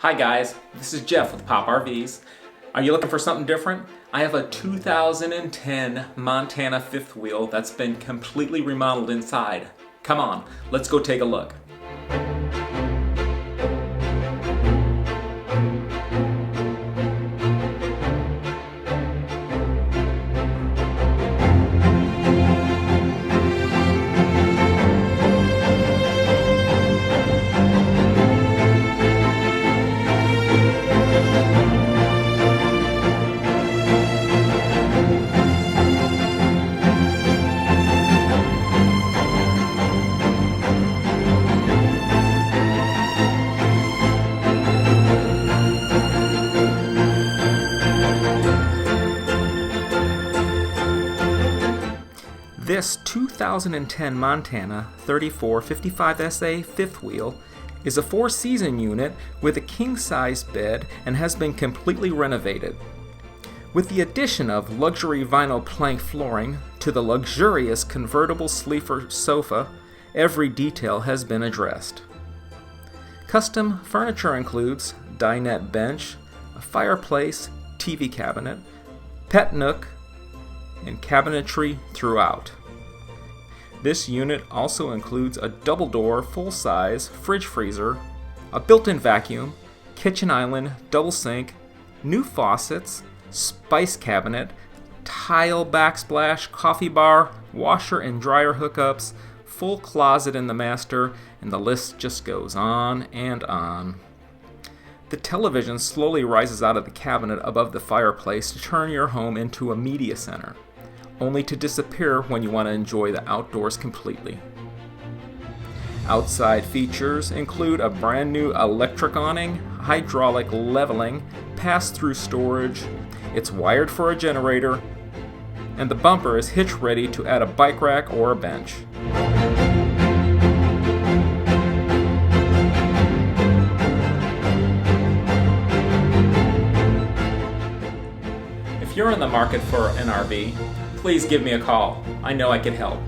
Hi guys, this is Jeff with Pop RVs. Are you looking for something different? I have a 2010 Montana fifth wheel that's been completely remodeled inside. Come on, let's go take a look. This 2010 Montana 3455SA fifth wheel is a four-season unit with a king-size bed and has been completely renovated. With the addition of luxury vinyl plank flooring to the luxurious convertible sleeper sofa, every detail has been addressed. Custom furniture includes dinette bench, a fireplace, TV cabinet, pet nook, and cabinetry throughout. This unit also includes a double-door, full-size fridge freezer, a built-in vacuum, kitchen island, double sink, new faucets, spice cabinet, tile backsplash, coffee bar, washer and dryer hookups, full closet in the master, and the list just goes on and on. The television slowly rises out of the cabinet above the fireplace to turn your home into a media center, only to disappear when you want to enjoy the outdoors completely. Outside features include a brand new electric awning, hydraulic leveling, pass-through storage, it's wired for a generator, and the bumper is hitch ready to add a bike rack or a bench. If you're in the market for an RV, please give me a call. I know I can help.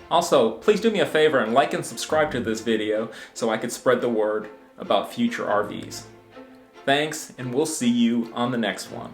Also, please do me a favor and like and subscribe to this video so I can spread the word about future RVs. Thanks, and we'll see you on the next one.